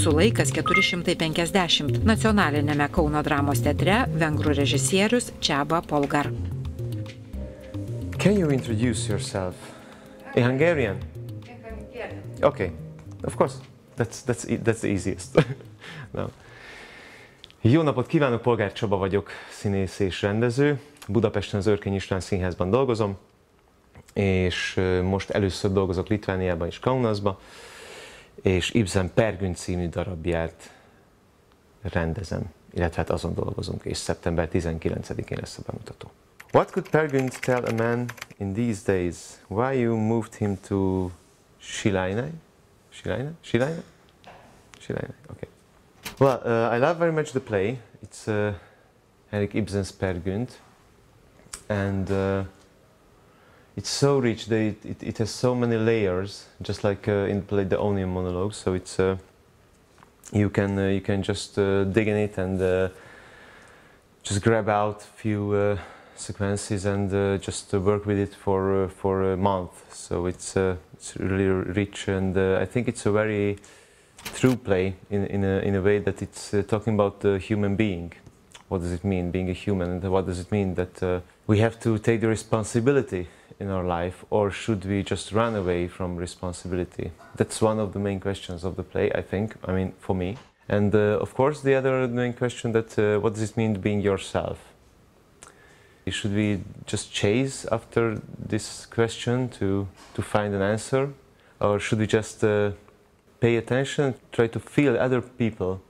Jūsų laikas 450 Nacionaliniame Kauno dramos teatre vengrų režisierius Csaba Polgar. Can you introduce yourself in Hungarian? In Hungarian. Okay, of course. That's the easiest. No. Jó napot kívánok, Polgár Csaba vagyok, színész és rendező. Budapesten az Örkény István Színházban dolgozom, és most először dolgozok Litvániában és Kaunasban, és Ibsen Peras Giuntas című darabját rendezem, illetve hát azon dolgozunk, és szeptember 19-én lesz a bemutató. What could Peras Giuntas tell a man in these days? Why you moved him to Šilaine? Šilaine? Okay. Well, I love very much the play. It's Henriko Ibsen's Peras Giuntas, and it's so rich. It has so many layers, just like in the play The Onion monologue. So it's you can just dig in it and just grab out a few sequences and just work with it for a month. So it's really rich, and I think it's a very true play in a way that it's talking about the human being. What does it mean being a human, and what does it mean that we have to take the responsibility in our life, or should we just run away from responsibility? That's one of the main questions of the play, I think. I mean, for me. And of course, the other main question that what does it mean being yourself? Should we just chase after this question to find an answer, or should we just pay attention, try to feel other people,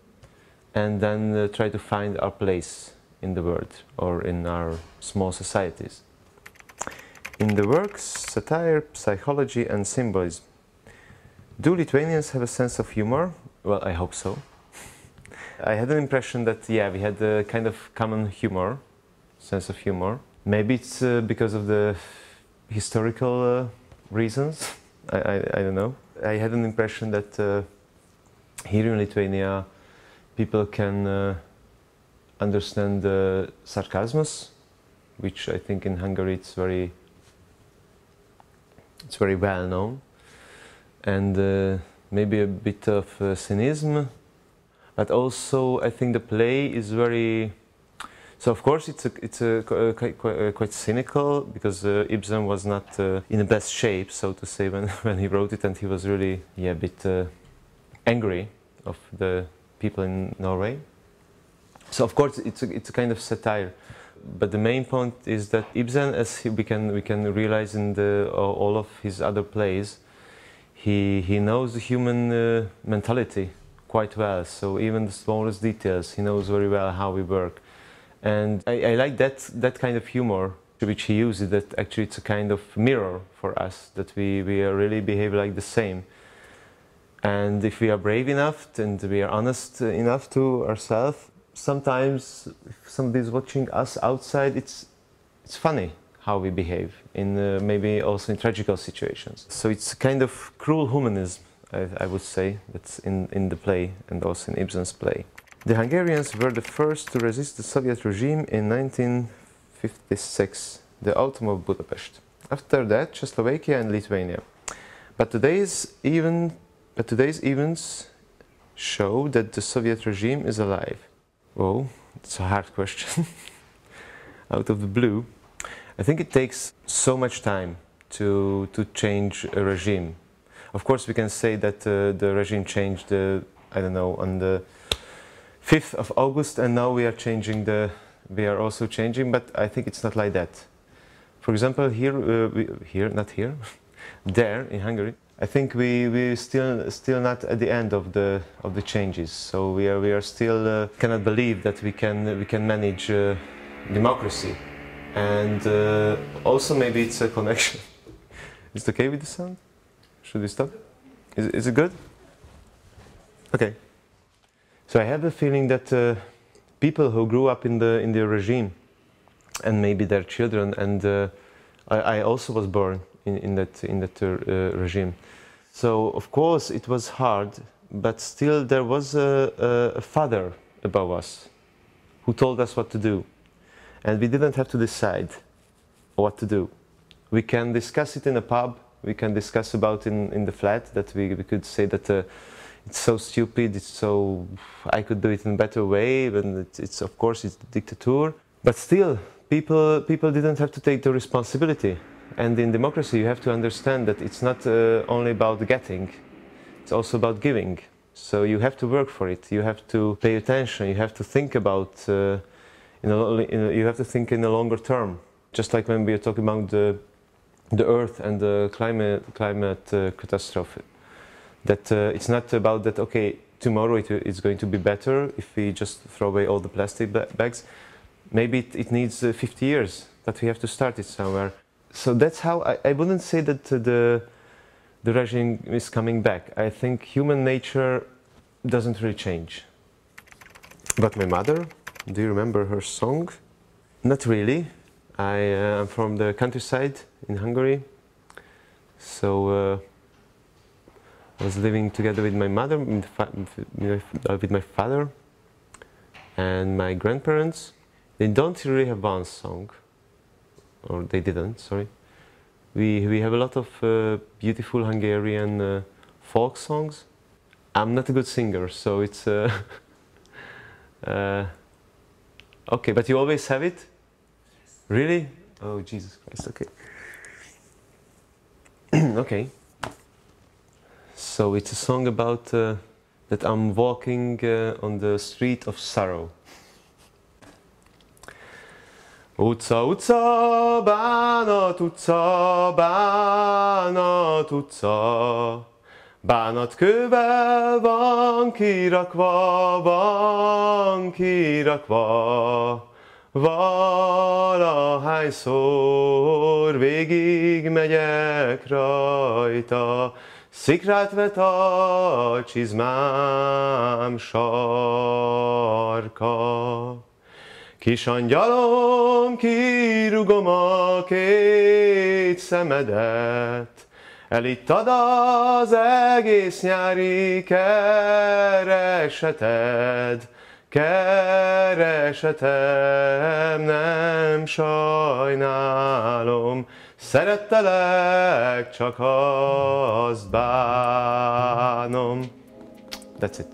and then try to find our place in the world or in our small societies? In the works Satire, Psychology and Symbolism, do Lithuanians have a sense of humor? Well, I hope so. I had an impression that, yeah, we had a kind of common humor, sense of humor. Maybe it's because of the historical reasons, I don't know. I had an impression that here in Lithuania people can understand sarcasmus, which I think in Hungary it's very well known, and maybe a bit of cynicism, but also I think the play is very. So of course it's quite cynical, because Ibsen was not in the best shape, so to say, when he wrote it, and he was really a bit angry of the people in Norway. So of course it's a kind of satire, but the main point is that Ibsen, as we can realize in all of his other plays, he knows the human mentality quite well. So even the smallest details, he knows very well how we work. And I like that kind of humor which he uses, that actually it's a kind of mirror for us, that we really behave like the same. And if we are brave enough and we are honest enough to ourselves, sometimes if somebody is watching us outside, it's funny how we behave, in maybe also in tragical situations. So it's a kind of cruel humanism, I would say, that's in the play and also in Ibsen's play. The Hungarians were the first to resist the Soviet regime in 1956, the autumn of Budapest. After that, Czechoslovakia and Lithuania. But today's events show that the Soviet regime is alive. Oh, it's a hard question. Out of the blue. I think it takes so much time to change a regime. Of course, we can say that the regime changed, I don't know, on the 5th of August, and now we are also changing, but I think it's not like that. For example, there in Hungary, I think we still not at the end of the changes. So we are still cannot believe that we can manage democracy, and also maybe it's a connection. Is it okay with the sound? Should we stop? Is it good? Okay. So I have the feeling that people who grew up in the regime, and maybe their children, and I also was born in that regime. So of course it was hard, but still there was a father above us who told us what to do, and we didn't have to decide what to do. We can discuss it in a pub. We can discuss about in the flat, that we could say that it's so stupid, it's so, I could do it in a better way, and it's of course it's dictator. But still, people didn't have to take the responsibility. And in democracy you have to understand that it's not only about getting, it's also about giving. So you have to work for it, you have to pay attention, you have to think about, you have to think in a longer term. Just like when we are talking about the earth and the climate catastrophe. That it's not about that, okay, tomorrow it's going to be better if we just throw away all the plastic bags. Maybe it needs 50 years, but we have to start it somewhere. So that's how I wouldn't say that the regime is coming back. I think human nature doesn't really change. But my mother, do you remember her song? Not really. I'm from the countryside in Hungary. So I was living together with my mother, with my father and my grandparents. They don't really have one song, or they didn't, sorry. We have a lot of beautiful Hungarian folk songs. I'm not a good singer, so it's okay, but you always have it? Really? Oh, Jesus Christ, okay. Okay. So it's a song about that I'm walking on the street of sorrow. Utca, utca, bánat, utca, bánat, utca. Bánatkővel van kirakva. Valahányszor végig megyek rajta, szikrát vet a csizmám sarka. Kis angyalom, kirugom a két szemedet, elittad az egész nyári kereseted. Keresetem, nem sajnálom, szerettelek, csak azt bánom. That's it.